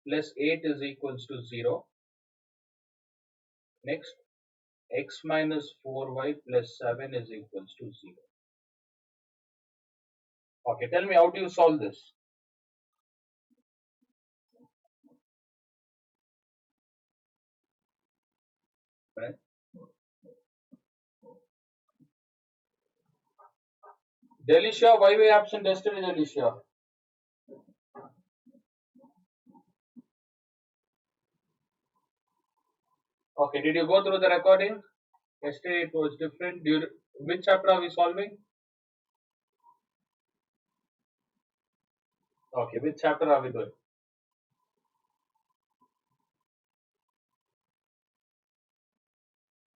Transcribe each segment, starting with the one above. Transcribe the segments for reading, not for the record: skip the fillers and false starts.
plus 8 is equals to 0. Next, x minus 4y plus 7 is equals to 0. Okay, tell me, how do you solve this? Right? Delicia, why were you absent yesterday, Delicia? Okay, did you go through the recording? Yesterday it was different. Which chapter are we solving? Okay, which chapter are we doing?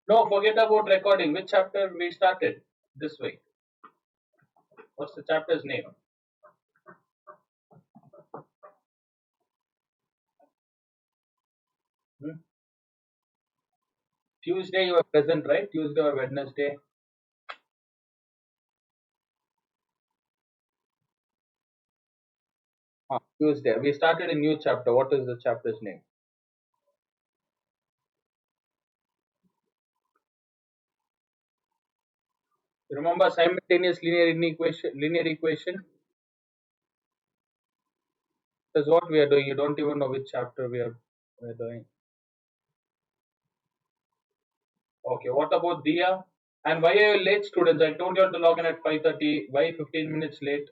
No, forget about recording. Which chapter we started this week? What's the chapter's name? Hmm? Tuesday you were present, right? Tuesday or Wednesday? Tuesday. We started a new chapter. What is the chapter's name? Remember simultaneous linear equation? That's what we are doing. You don't even know which chapter we are doing. Okay, what about Dia? And why are you late, students? I told you all to log in at 5:30. Why 15 minutes late?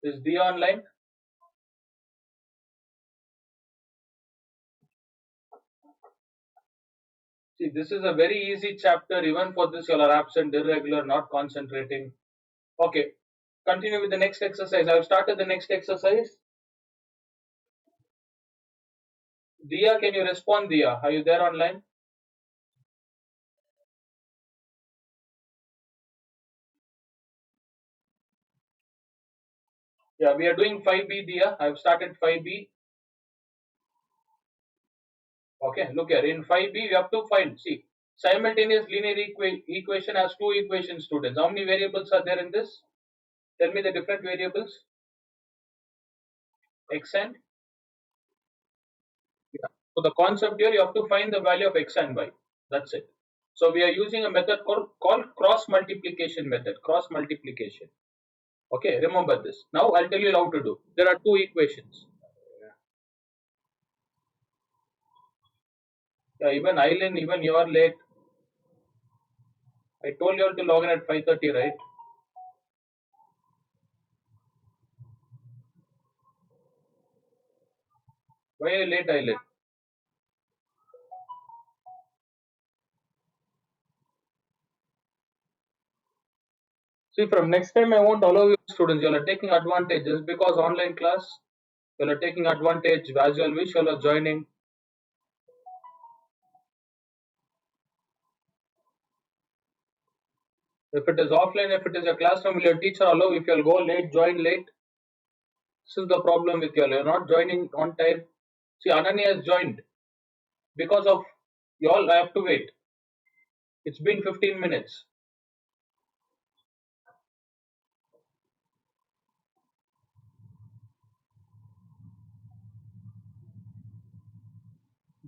Is Dia online? See, this is a very easy chapter. Even for this, you all are absent, irregular, not concentrating. Okay, continue with the next exercise. I've started the next exercise. Dia, can you respond, Dia? Are you there online? Yeah, we are doing 5B, Dia. I've started 5B. Okay, look here. In 5B, we have to find, see, simultaneous linear equation has two equations, students. How many variables are there in this? Tell me the different variables. X and yeah. So the concept here, you have to find the value of x and y. That's it. So we are using a method called cross multiplication method. Cross multiplication. Okay, remember this. Now I'll tell you how to do. There are two equations. Yeah, even Island, even you are late. I told you all to log in at 5:30, right? Why are you late, Island? See, from next time I won't allow you students. You are taking advantage just because online class. You are taking advantage as you all wish. You are joining. If it is offline, if it is a classroom, will your teacher allow if you will go late, join late? This is the problem with you all. You're not joining on time. See, Ananya has joined because of you all. I have to wait. It's been 15 minutes.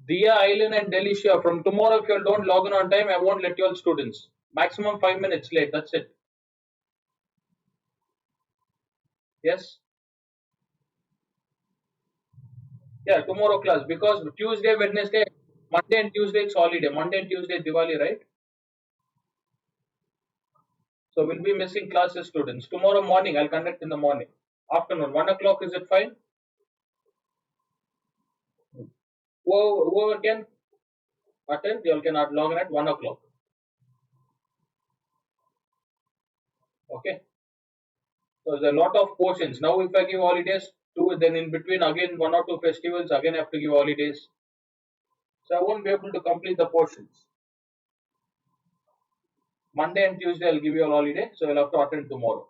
Dia, Aileen, and Delicia, from tomorrow, if you all don't log in on time, I won't let you all students. Maximum 5 minutes late. That's it. Yes. Yeah, tomorrow class because Tuesday, Wednesday, Monday and Tuesday it's holiday. Monday and Tuesday Diwali, right? So we'll be missing classes, students. Tomorrow morning I'll conduct in the morning. Afternoon, 1 o'clock. Is it fine? Whoever can attend, you all can log in at 1 o'clock. Okay. So there's a lot of portions. Now if I give holidays, two then in between again one or two festivals, again I have to give holidays. So I won't be able to complete the portions. Monday and Tuesday I'll give you a holiday, so you'll have to attend tomorrow.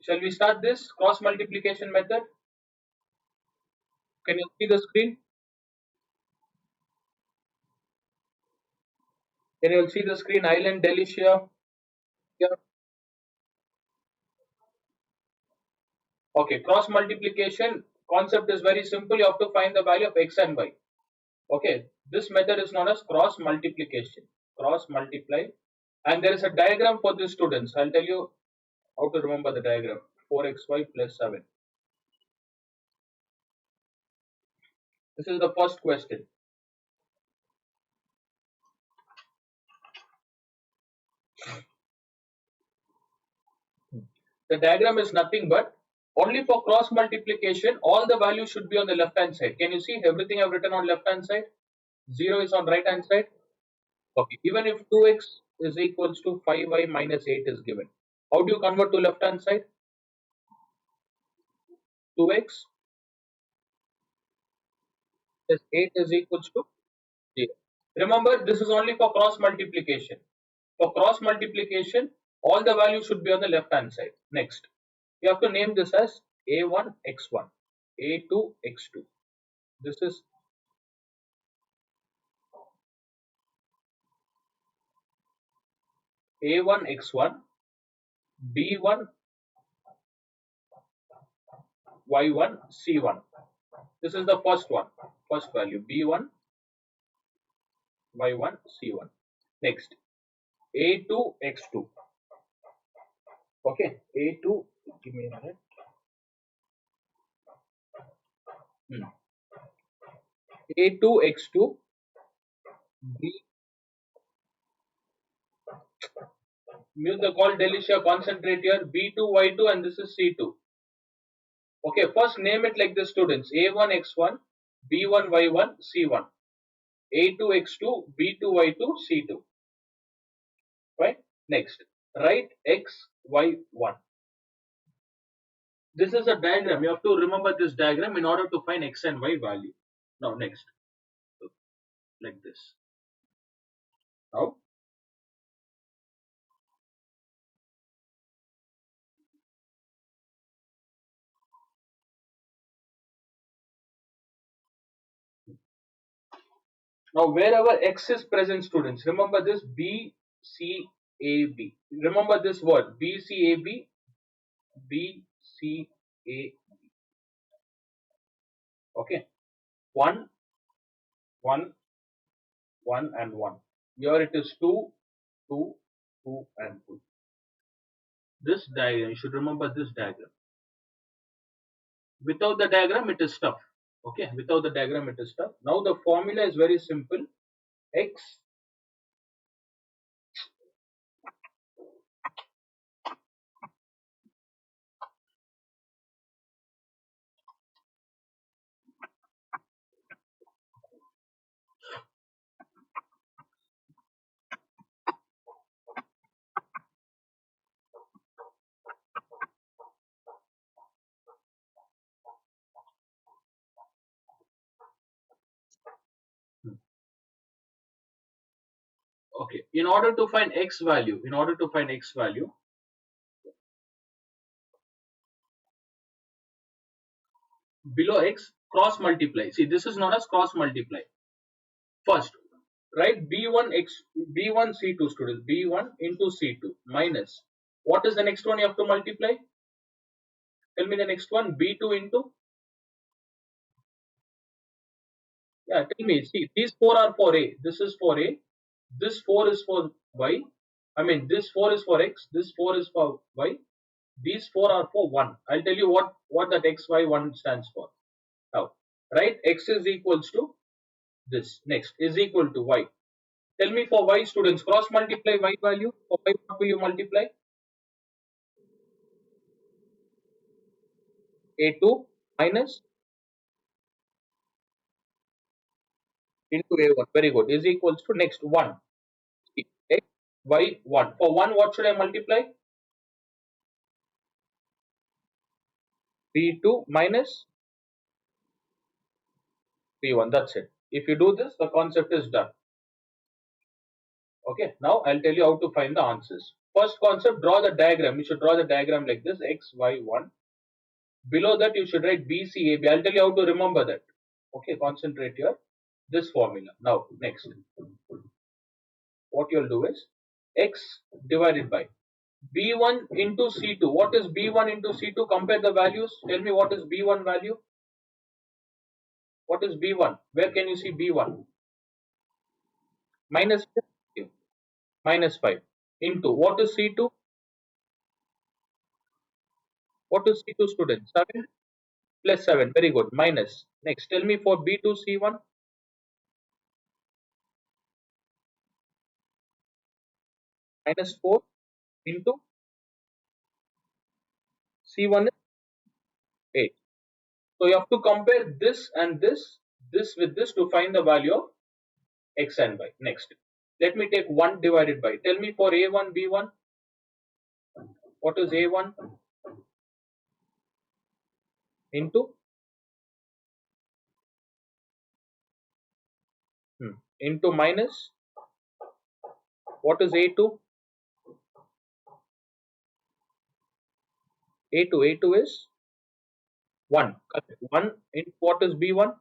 Shall we start this cross multiplication method? Can you see the screen? Then you'll see the screen Island Delicia. Yeah. Okay, cross multiplication concept is very simple. You have to find the value of x and y. Okay, this method is known as cross multiplication. Cross multiply, and there is a diagram for the students. I'll tell you how to remember the diagram. 4xy plus 7. This is the first question. The diagram is nothing but only for cross multiplication, all the values should be on the left hand side. Can you see everything I've written on left hand side? 0 is on right hand side. Okay. Even if 2x is equals to 5y minus 8 is given. How do you convert to left hand side? 2x plus 8 is equals to 0. Remember, this is only for cross multiplication. For cross multiplication, all the values should be on the left hand side. Next, you have to name this as a1 x1, a2 x2. This is a1 x1, b1 y1 c1. This is the first one, first value b1 y1 c1. Next, a2 x2. Okay, a2, give me a minute. A2 x2 b, mute the call Delicia, concentrate here, b2 y2, and this is c2. Okay, first name it like this, students. A1 x1, b1 y1 c1, a2 x2, b2 y2 c2. Right? Next, write x y1. This is a diagram. You have to remember this diagram in order to find x and y value. Now next, like this. Now wherever x is present, students, remember this B C A B. Remember this word B C A B, B C A. Okay, 1 1 1 and 1. Here it is 2 2 2 and 2. This diagram, you should remember this diagram. Without the diagram, it is tough. Okay, without the diagram, it is tough. Now the formula is very simple. X okay. In order to find x value, below x, cross multiply. See, this is known as cross multiply. First, write b1 c2, students, b1 into c2 minus, what is the next one you have to multiply? Tell me the next one. B2 into, yeah, tell me. See, these four are for a. This is for a. This 4 is for y. I mean, this 4 is for x. This 4 is for y. These 4 are for 1. I'll tell you what that xy1 stands for. Now, right? X is equals to this. Next is equal to y. Tell me for y, students, cross multiply y value. For y, what will you multiply? A2 minus into A1. Very good. Is equals to next 1. X, y, 1. For 1, what should I multiply? B2 minus B1. That's it. If you do this, the concept is done. Okay. Now I'll tell you how to find the answers. First concept, draw the diagram. You should draw the diagram like this. X, y, 1. Below that, you should write B, C, A, B. I'll tell you how to remember that. Okay. Concentrate here. This formula. Now, next. what you'll do is x divided by b1 into c2. What is b1 into c2? Compare the values. Tell me what is b1 value. What is b1? Where can you see b1? Minus 5. Minus 5 into what is c2? What is c2, student? 7 plus 7. Very good. Minus. Next, tell me for b2 c1. Minus 4 into c1 is 8. So you have to compare this and this with this to find the value of x and y. Next, let me take 1 divided by. Tell me for a1 b1. What is a1 into into minus. What is a2? A2 is 1. 1 into what is b1?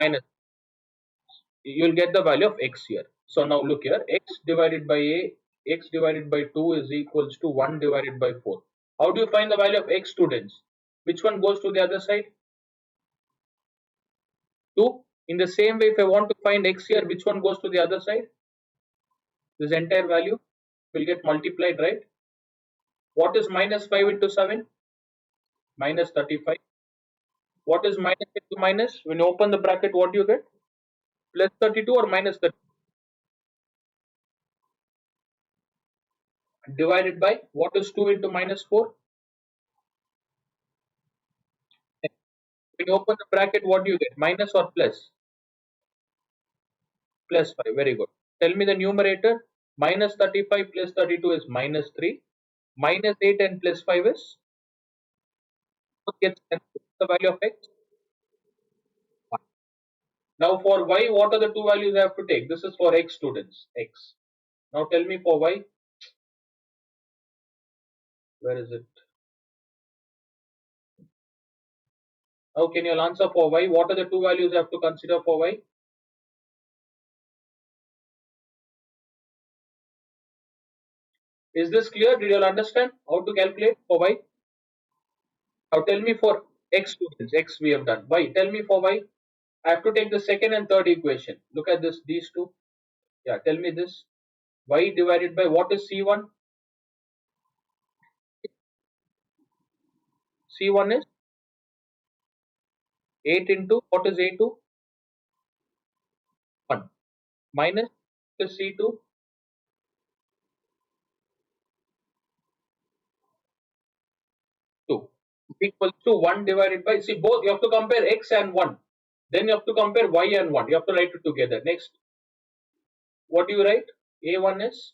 Minus. You'll get the value of x here. So now look here, x divided by 2 is equals to 1 divided by 4. How do you find the value of x, students? Which one goes to the other side? 2. In the same way, if I want to find x here, which one goes to the other side? This entire value will get multiplied, right? What is minus 5 into 7? Minus 35. What is minus into minus? When you open the bracket, what do you get? Plus 32 or minus 30? Divided by what is 2 into minus 4? When you open the bracket, what do you get? Minus or plus? Plus 5. Very good. Tell me the numerator. Minus 35 plus 32 is minus 3. Minus 8 and plus 5 is? What gets the value of x? 1. Now for y, what are the two values I have to take? This is for x, students. X. Now tell me for y. Where is it? Now can you answer for y? What are the two values I have to consider for y? Is this clear? Did you all understand how to calculate for y? Now tell me for x, students. X we have done. Y. Tell me for y. I have to take the second and third equation. Look at this, these two. Yeah, tell me this. Y divided by what is C1? C1 is 8 into what is A2? 1. Minus is C2? 2. Equals to 1 divided by, see both, you have to compare x and 1. Then you have to compare y and 1. You have to write it together. Next, what do you write? A1 is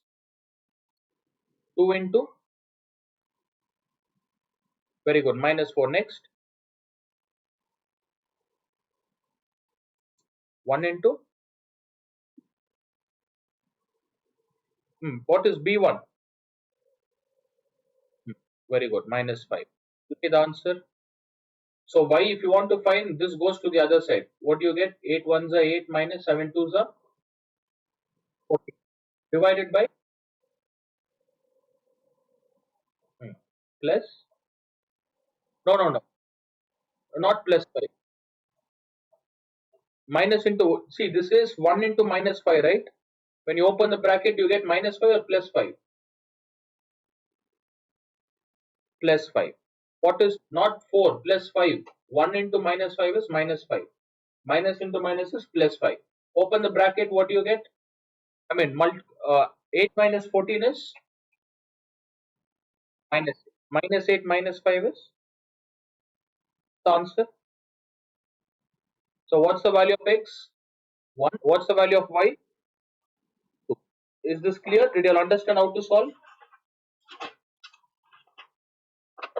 2 into, very good, minus 4. Next, 1 into, what is B1? Very good, minus 5. Look at the answer. So y, if you want to find, this goes to the other side. What do you get? 8 ones are 8 minus 7 twos are 14. Divided by plus, no, not plus 5. Minus into, see this is 1 into minus 5, right? When you open the bracket, you get minus 5 or plus 5? Plus 5. What is not 4 plus 5? 1 into minus 5 is minus 5. Minus into minus is plus 5. Open the bracket, what do you get? I mean, 8 minus 14 is minus 8. Minus 8 minus 5 is the answer. So what's the value of x? 1. What's the value of y? 2. Is this clear? Did you all understand how to solve?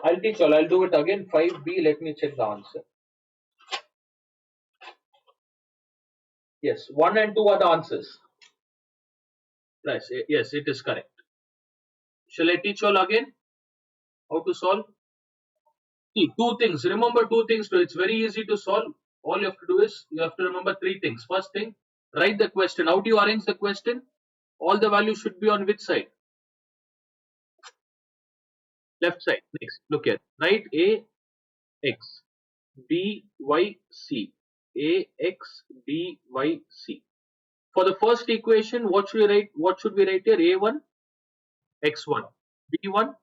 I'll teach all. I'll do it again. 5B. Let me check the answer. Yes, 1 and 2 are the answers. Yes, it is correct. Shall I teach all again how to solve? See, two things. Remember two things. It's very easy to solve. All you have to do is you have to remember three things. First thing, Write the question. How do you arrange the question? All the values should be on which side? Left side. Next, look here. Write A x b y c. A x b y c. For the first equation, what should we write? What should we write here? A1 x1, b1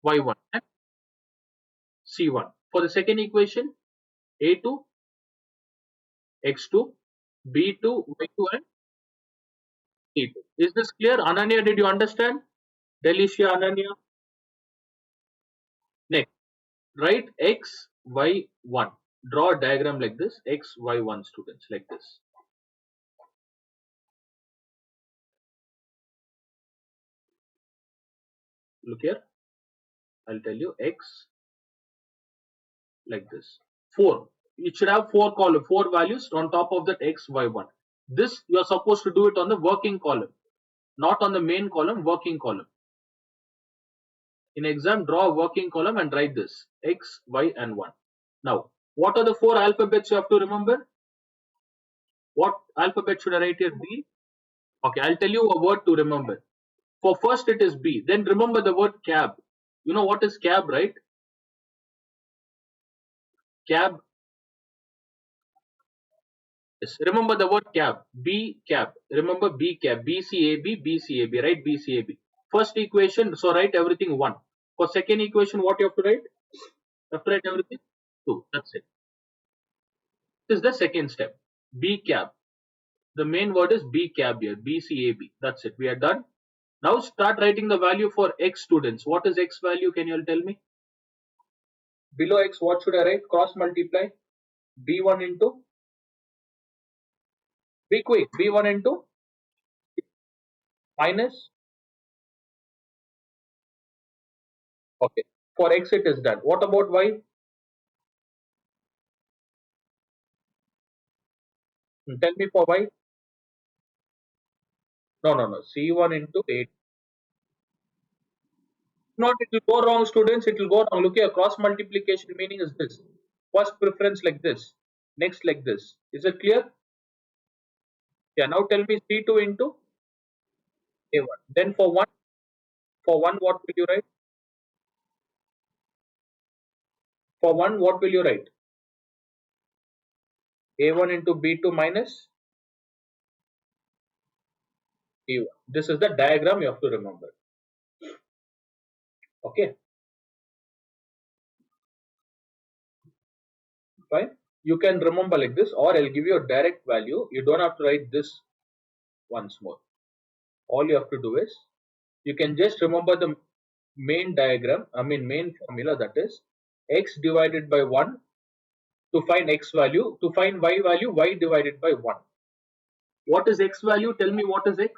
y1, and c1. For the second equation, a2 x2, b2 y2, and c2. Is this clear? Ananya, did you understand? Delicia, Ananya. Next, write x y1. Draw a diagram like this. X y1 students like this. Look here. I'll tell you x like this. 4. It should have 4 values on top of that x y1. This you are supposed to do it on the working column, not on the main column. Working column. In exam, draw a working column and write this x, y, and 1. Now, what are the 4 alphabets you have to remember? What alphabet should I write here? B. Okay, I'll tell you a word to remember. For first, it is B. Then remember the word cab. You know what is cab, right? Cab. Yes. Remember the word cab. B cab. Remember B cab. B C A B. B C A B. Right? B C A B. First equation. So write everything 1. For second equation, what you have to write? You have to write everything 2. That's it. This is the second step. B cab. The main word is B cab here. B C A B. That's it. We are done. Now start writing the value for x students. What is x value? Can you all tell me? Below x, what should I write? Cross multiply. B1 into. Be quick. B1 into minus. Okay. For x it is done. What about y? Tell me for y. No, no, no. C1 into 8. Not it will go wrong, students. It will go wrong. Look here. Cross multiplication meaning is this. First preference like this. Next like this. Is it clear? Yeah. Now tell me C2 into A1. Then for 1, what will you write? For 1, what will you write? A1 into B2 minus A1. This is the diagram you have to remember. Okay. Fine. You can remember like this, or I'll give you a direct value. You don't have to write this once more. All you have to do is you can just remember the main diagram, main formula, that is x divided by 1 to find x value, to find y value, y divided by 1. What is x value? Tell me what is x?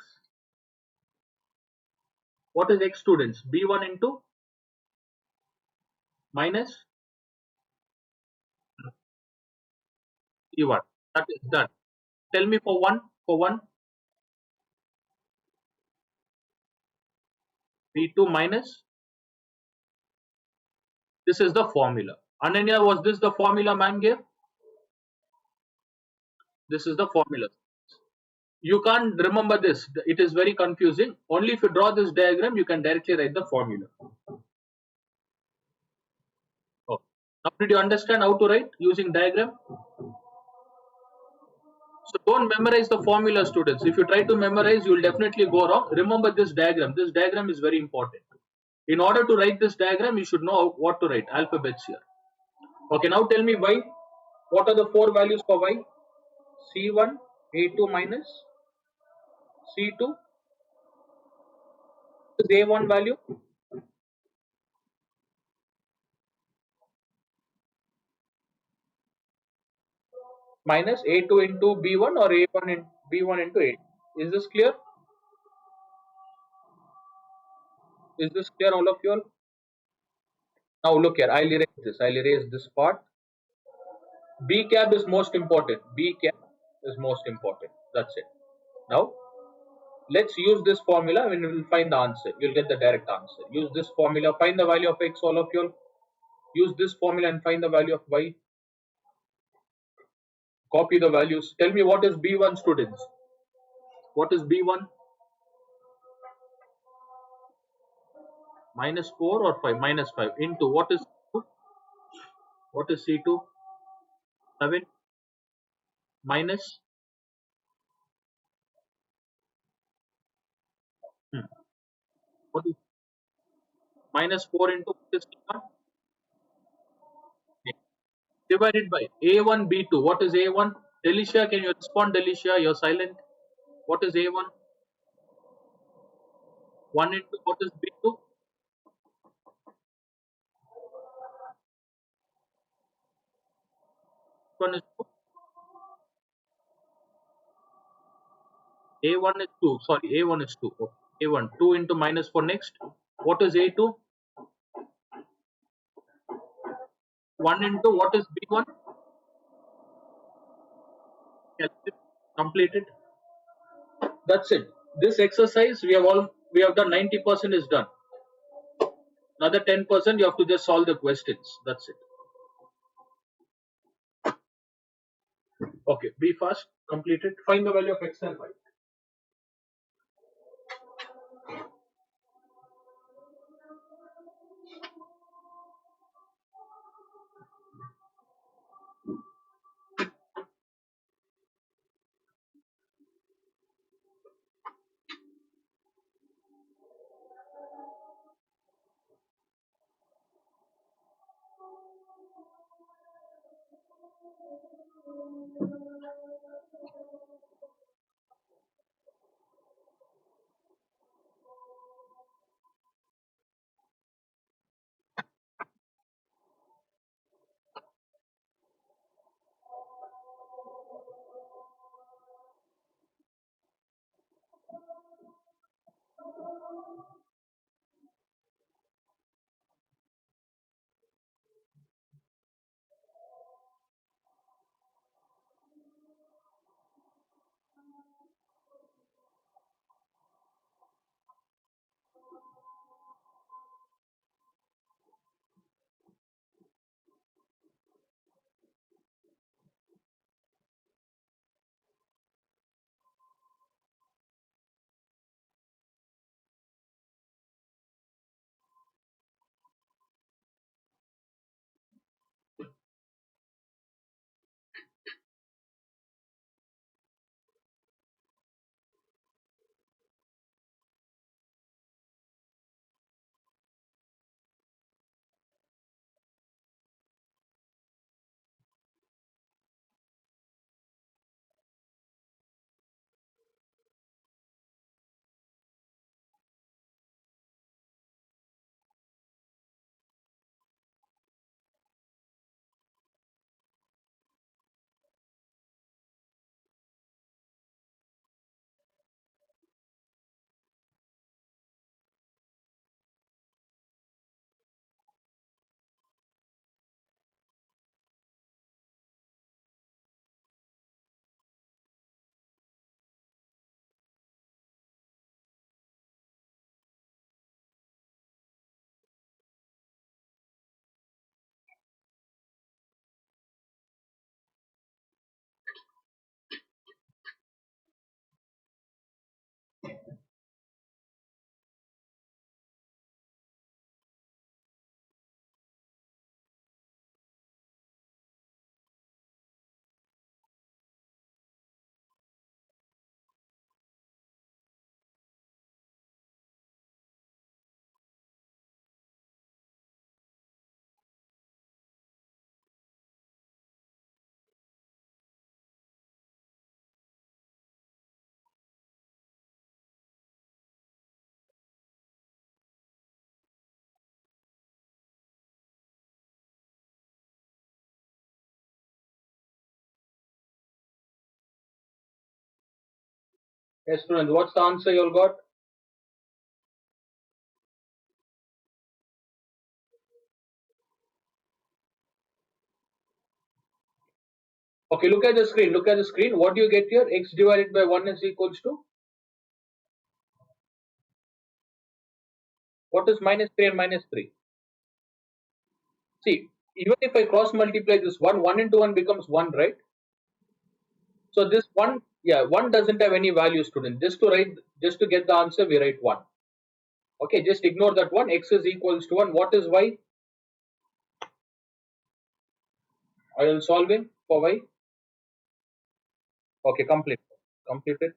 What is x students? B1 into minus E1. That is done. Tell me for 1, B2 minus. This is the formula. Ananya, was this the formula ma'am gave? This is the formula. You can't remember this. It is very confusing. Only if you draw this diagram, you can directly write the formula. Oh. Now, did you understand how to write using diagram? So don't memorize the formula, students. If you try to memorize, you will definitely go wrong. Remember this diagram. This diagram is very important. In order to write this diagram, you should know what to write. Alphabets here. Okay, now tell me y. What are the 4 values for y? C1, A2 minus C2 is A1 value. Minus A2 into B1 or A1 in B1 into A. Is this clear? Is this clear, all of you all? Now look here. I'll erase this. I'll erase this part. B cab is most important. B cab is most important. That's it. Now let's use this formula and we will find the answer. You'll get the direct answer. Use this formula. Find the value of x, all of you all. Use this formula and find the value of y. Copy the values. Tell me what is B1, students. What is B1? Minus 4 or 5? Minus 5 into what is C2? What is C2? 7 minus what is minus 4 into what is C1? Divided by A1 B2. What is A1? Delicia, can you respond? Delicia, you're silent. What is A1? 1 into what is B2? One is 2. A1 is 2. Sorry, A1 is 2. Okay. A1 2 into minus 4 next. What is A2? 1 into what is B1? Completed. That's it. This exercise we have done 90% is done. Another 10% you have to just solve the questions. That's it. Okay, be fast. Completed. Find the value of x and y. Yes, students. What's the answer you all got? Okay, look at the screen. Look at the screen. What do you get here? X divided by 1 is equals to what is minus 3 and minus 3? See, even if I cross multiply this 1, 1 into 1 becomes 1, right? So this one, yeah, one doesn't have any value, student. Just to get the answer, we write one. Okay, just ignore that one. X is equals to one. What is y? I will solve in for y. Okay, complete. Completed.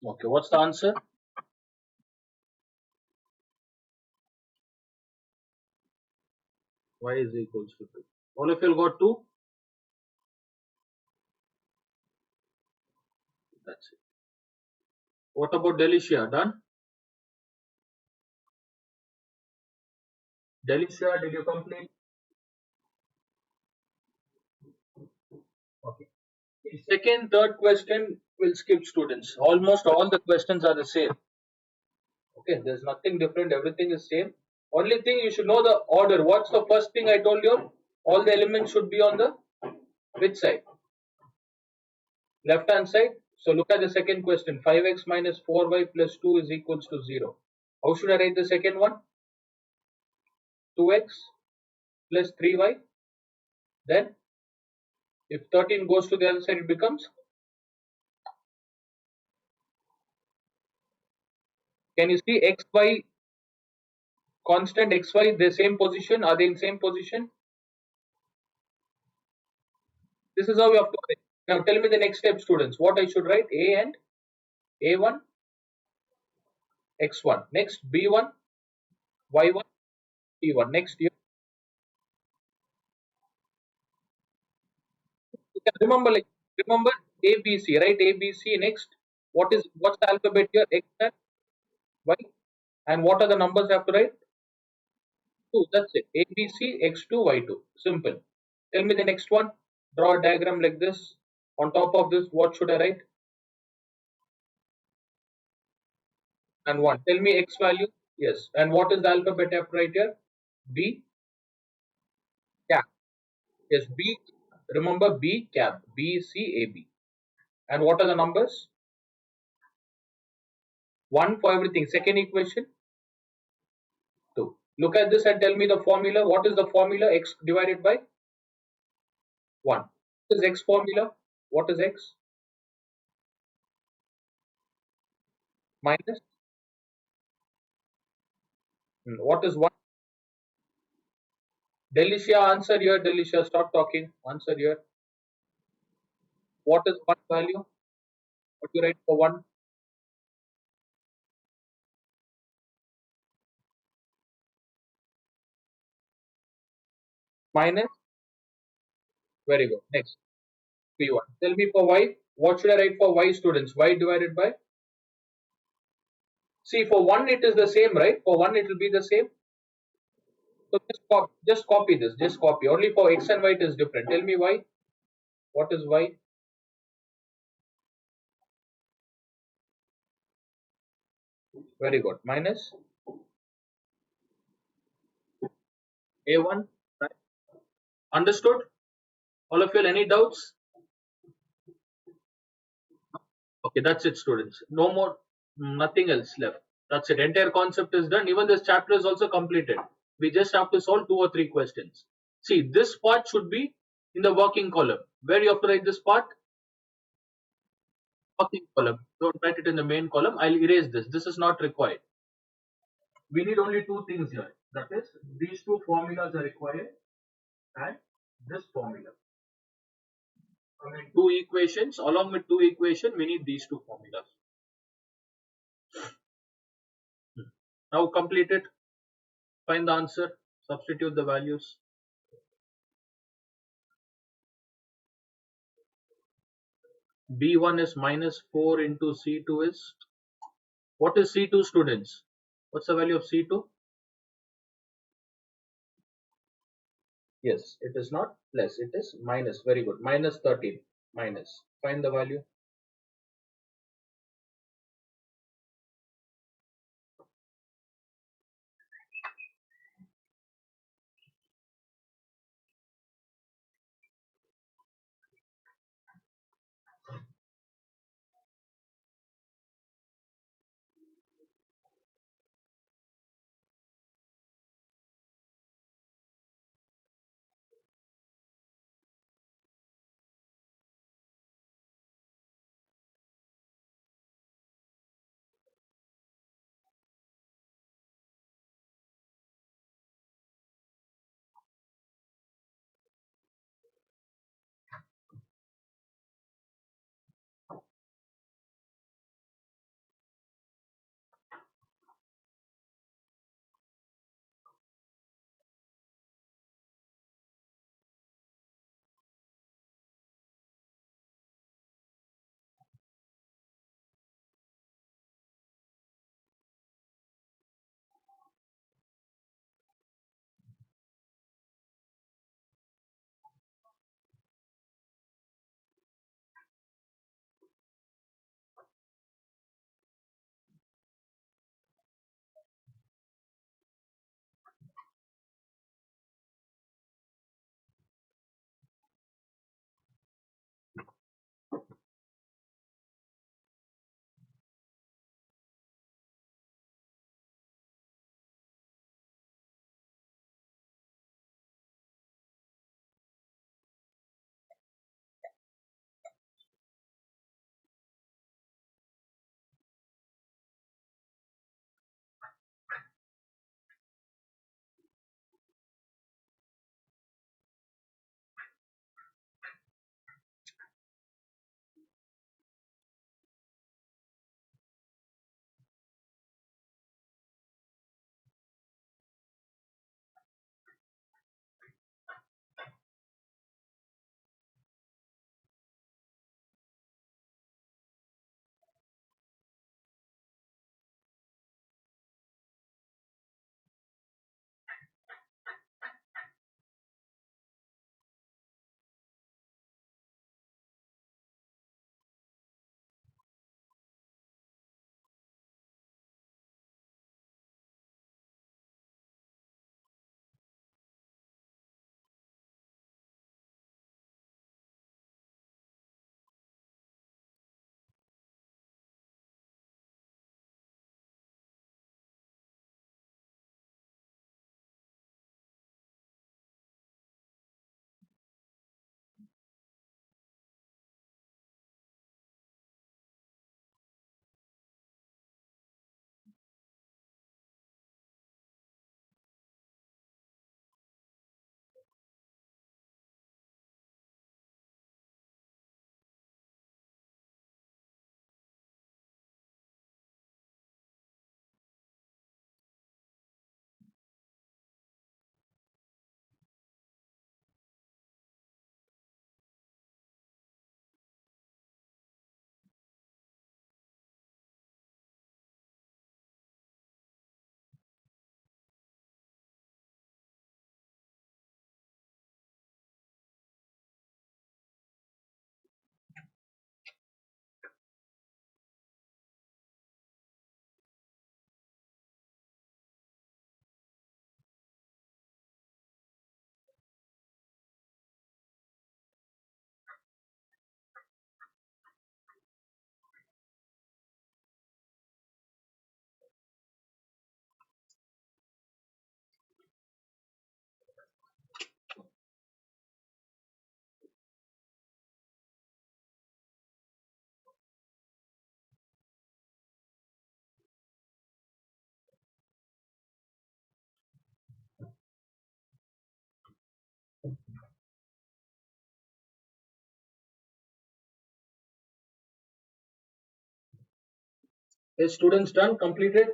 Okay, what's the answer? Y is equals to 2. All of you got 2? That's it. What about Delicia? Done? Delicia, did you complete? Okay. Second, third question will skip, students. Almost all the questions are the same. Okay, there's nothing different. Everything is same. Only thing you should know the order. What's the first thing I told you? All the elements should be on the which side? Left hand side. So look at the second question. 5x minus 4y plus 2 is equals to 0. How should I write the second one? 2x plus 3y. Then if 13 goes to the other side, it becomes. Can you see xy constant xy the same position? Are they in same position? This is how we have to write. Now tell me the next step, students. What I should write? A and a1 x1. Next b1 y1 t1. Next you can remember, like, remember ABC, right? ABC. Next, what's the alphabet here? X and y. And what are the numbers I have to write? 2. That's it. ABC x2 y2. Simple. Tell me the next one. Draw a diagram like this. On top of this, what should I write? And 1. Tell me x value. Yes. And what is the alphabet I have to write here? B cap. Yes, B. Remember B cap. B C A B. And what are the numbers? 1 for everything. Second equation. 2. Look at this and tell me the formula. What is the formula? X divided by 1. What is x formula? What is x? Minus. What is 1? Delicia, answer here. Delicia, stop talking. Answer here. What is 1 value? What do you write for 1? Minus. Very good. Next. P1. Tell me for y. What should I write for y, students? Y divided by, see, for 1 it is the same, right? For 1 it will be the same. So just copy this. Just copy. Only for x and y it is different. Tell me why. What is y? Very good. Minus a1. Right? Understood? All of you, any doubts? Okay, that's it, students. No more, nothing else left. That's it. Entire concept is done. Even this chapter is also completed. We just have to solve 2 or 3 questions. See, this part should be in the working column. Where you have to write this part? Working column. Don't write it in the main column. I'll erase this. This is not required. We need only 2 things here. That is, these 2 formulas are required and this formula. I mean, 2 equations. Along with 2 equations, we need these 2 formulas. Now complete it. Find the answer. Substitute the values. B1 is minus 4 into C2 is, what is C2, students? What's the value of C2? Yes, it is not plus, it is minus. Very good. Minus 13. Minus. Find the value. Is students done? Completed?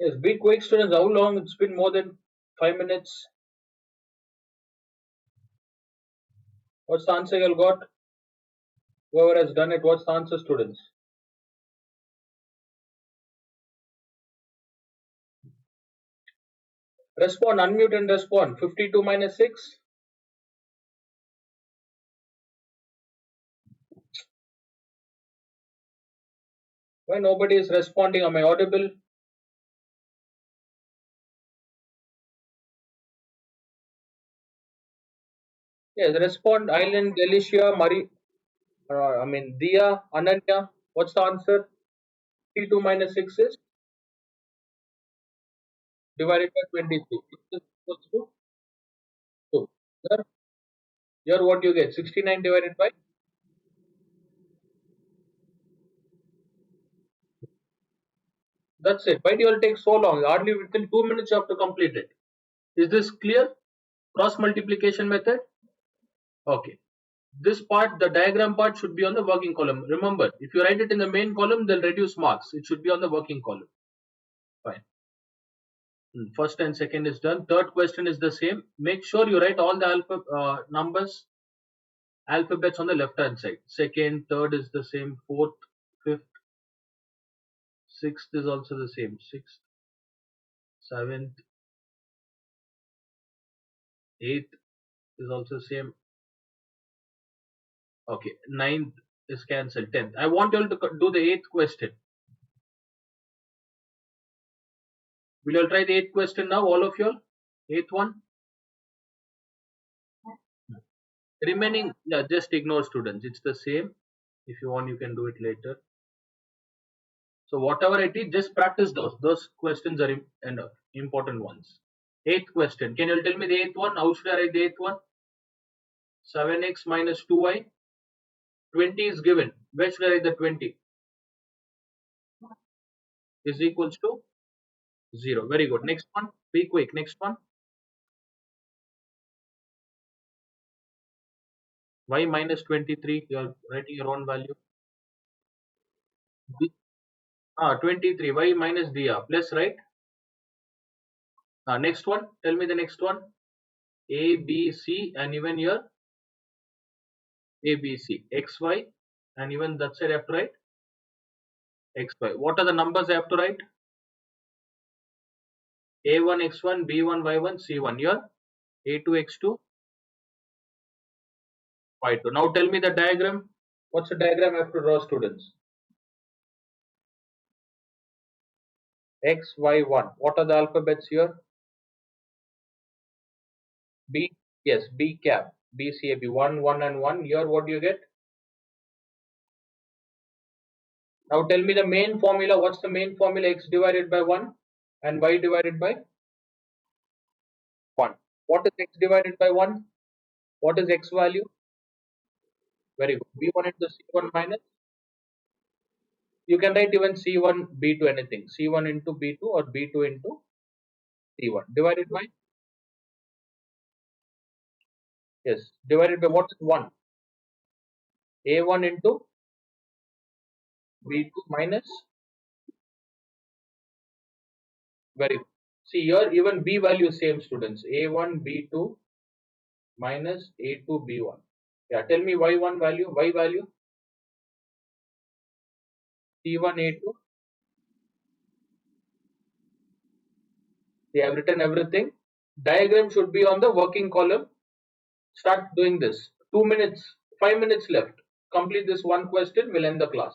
Yes, be quick, students. How long? It's been more than 5 minutes. What's the answer you all got? Whoever has done it, what's the answer, students? Respond, unmute and respond. 52 minus 6. Why nobody is responding? Am I audible? Yes, respond. Island, Delicia, Marie. Dia, Ananya. What's the answer? 52 minus 6 is divided by 23. This is equals to 2. Here, here what you get? 69 divided by. That's it. Why do you all take so long? Hardly within 2 minutes you have to complete it. Is this clear? Cross multiplication method? Okay. This part, the diagram part, should be on the working column. Remember, if you write it in the main column, they'll reduce marks. It should be on the working column. Fine. First and second is done. Third question is the same. Make sure you write all the numbers, alphabets on the left hand side. Second, third is the same. Fourth, fifth, sixth is also the same. Sixth, seventh, eighth is also same. Okay, ninth is cancelled. 10th. I want you all to do the eighth question. Will you all try the eighth question now, all of you all? Eighth one. Remaining, yeah, just ignore students. It's the same. If you want, you can do it later. So whatever it is, just practice those. Those questions are important ones. Eighth question. Can you tell me the eighth one? How should I write the eighth one? 7x minus 2y. 20 is given. Where should I write the 20? Is equals to 0. Very good. Next one. Be quick. Next one. Y minus 23. You are writing your own value. 23. Y minus dr. Plus, right? Next one. Tell me the next one. A, B, C, and even here A, B, C, X, Y, and even that side I have to write X, Y. What are the numbers I have to write? A1, X1, B1, Y1, C1. Here, A2, X2, Y2. Now tell me the diagram. What's the diagram I have to draw, students? X, Y, 1. What are the alphabets here? B, yes, B cap, B, C, A, B. 1, 1, and 1. Here, what do you get? Now tell me the main formula. What's the main formula? X divided by 1 and Y divided by 1. What is X divided by 1? What is X value? Very good. B1 into C1 minus. You can write even C1 B2 anything. C1 into B2 or B2 into C1. Divided by, yes, divided by what is 1? A1 into B2 minus, very good. See here even B value is same, students. A1 B2 minus A2 B1. Yeah, tell me Y1 value, Y value, C1 A2. They have written everything. Diagram should be on the working column. Start doing this. 2 minutes, 5 minutes left. Complete this one question. We'll end the class.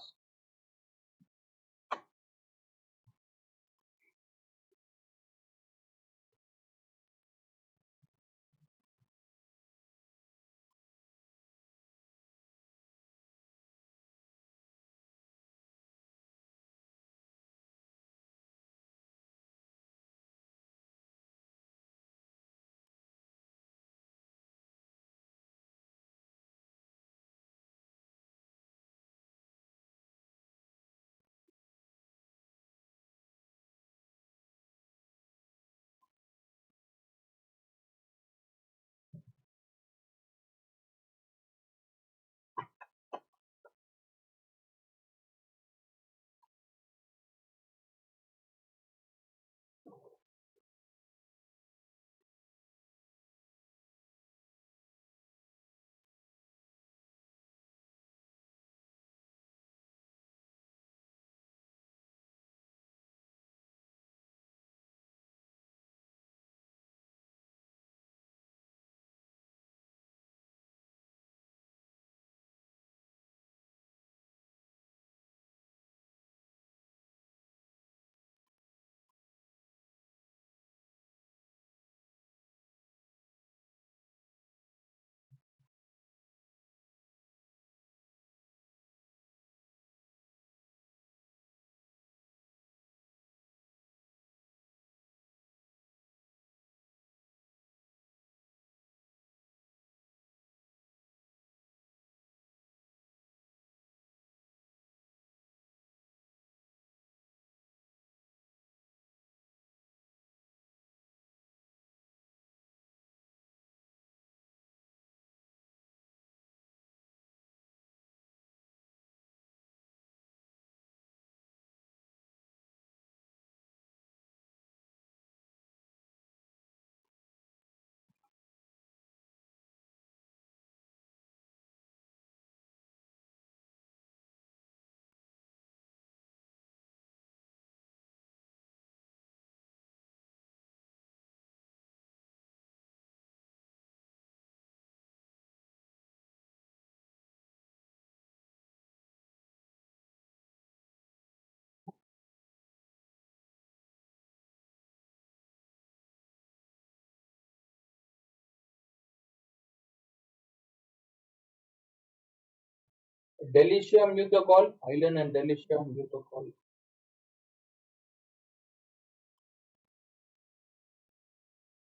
Delicia, mute your call. Island and Delicia, mute your call.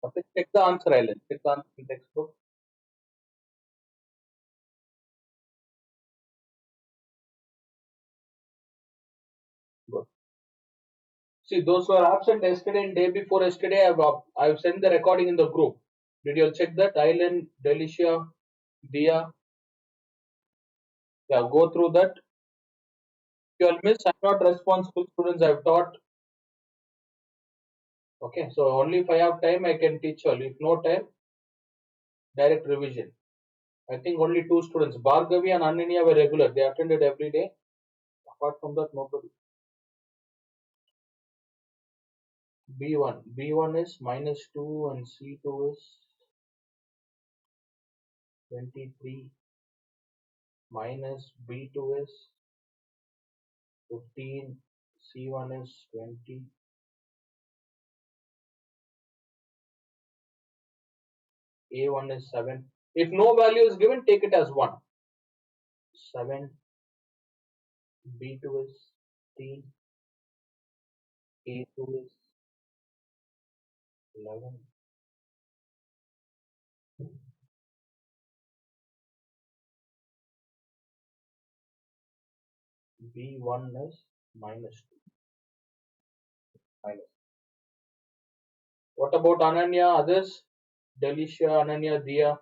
Okay, check the answer, Island. Check the answer in textbook. Good. See, those who are absent yesterday and day before yesterday, I've sent the recording in the group. Did you all check that? Island, Delicia, Dia. Yeah, go through that. If you all miss, I'm not responsible, students. I've taught. Okay, so only if I have time, I can teach all. If no time, direct revision. I think only two students, Bhargavi and Ananya, were regular. They attended every day. Apart from that, nobody. B1. B1 is -2 and C2 is 23 minus B2 is 15. C1 is 20. A1 is 7. If no value is given, take it as 1. 7. B2 is 15. A2 is 11. B1 is -2. Minus. What about Ananya? Others? Delicia, Ananya, Dia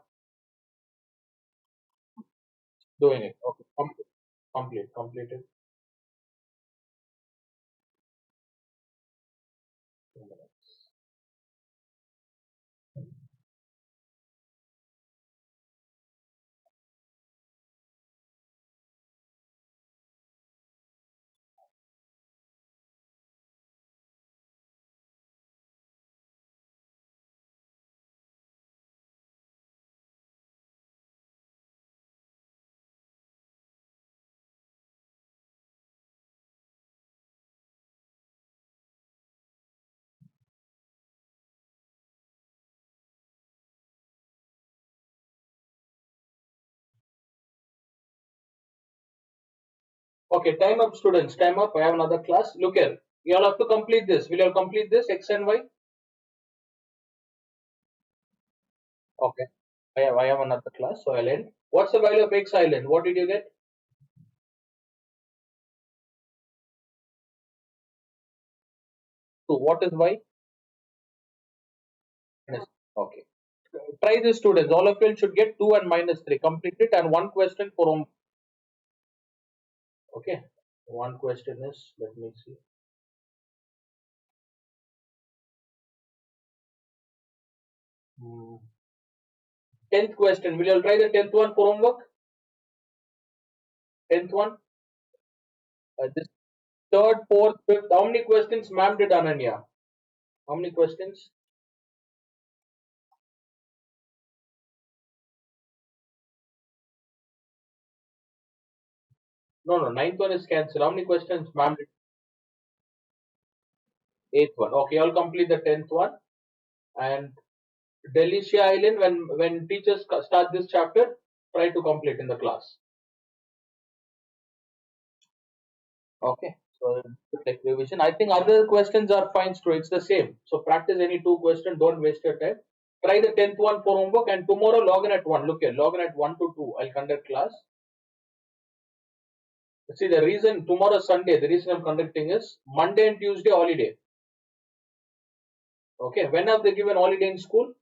doing it. Okay, completed. 2 minutes. Okay, time up, students. Time up. I have another class. Look here. You all have to complete this. Will you all complete this? X and Y. Okay. I have another class, so I'll end. What's the value of X island? What did you get? 2. What is Y? Minus. Okay. Try this, students. All of you should get 2 and -3. Complete it and one question for home. Okay. One question is, let me see. Hmm. 10th question. Will you all try the 10th one for homework? 10th one. This third, fourth, fifth. How many questions ma'am did, Ananya? How many questions? No, no. Ninth one is cancelled. How many questions ma'am did? Eighth one. Okay, I'll complete the 10th one. And Delicia Island, when teachers start this chapter, try to complete in the class. Okay. So like revision. I think other questions are fine, so it's the same. So practice any two questions. Don't waste your time. Try the 10th one for homework and tomorrow log in at 1. Look here, log in at 1 to 2. I'll conduct class. See, the reason tomorrow Sunday, the reason I'm conducting is Monday and Tuesday holiday. Okay. When have they given holiday in school?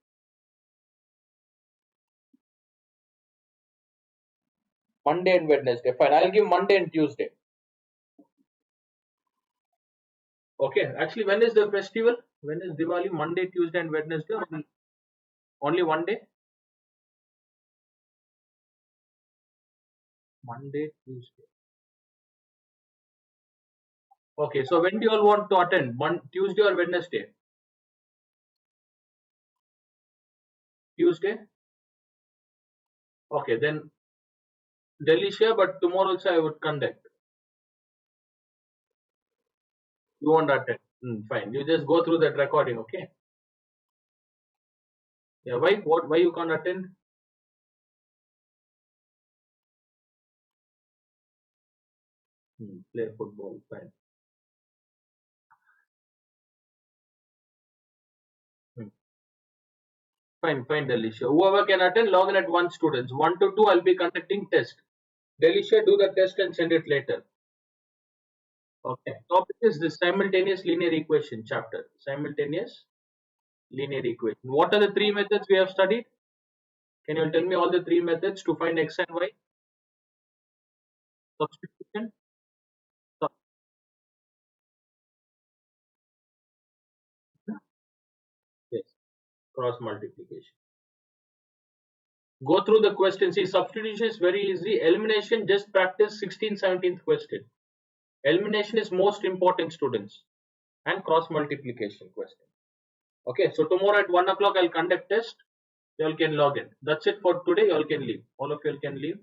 Monday and Wednesday. Fine. I'll give Monday and Tuesday. Okay. Actually, when is the festival? When is Diwali? Monday, Tuesday, and Wednesday? Or only one day? Monday, Tuesday. Okay. So when do you all want to attend? Tuesday or Wednesday? Tuesday. Okay. Then Delicia, but tomorrow also I would conduct. You won't attend. Fine. You just go through that recording. Okay. Yeah. Why? What? Why you can't attend? Play football. Fine. Hmm. Fine, Delicia. Whoever can attend, log in at 1 students. 1 to 2, I'll be conducting test. Delicia, do the test and send it later. Okay. Topic is the simultaneous linear equation chapter. Simultaneous linear equation. What are the three methods we have studied? Can you tell me all the three methods to find x and y? Substitution. Sub- yes. Cross multiplication. Go through the question. See, substitution is very easy. Elimination, just practice 16th, 17th question. Elimination is most important, students. And cross multiplication question. Okay, so tomorrow at 1 o'clock I'll conduct test. You all can log in. That's it for today. You all can leave. All of you all can leave.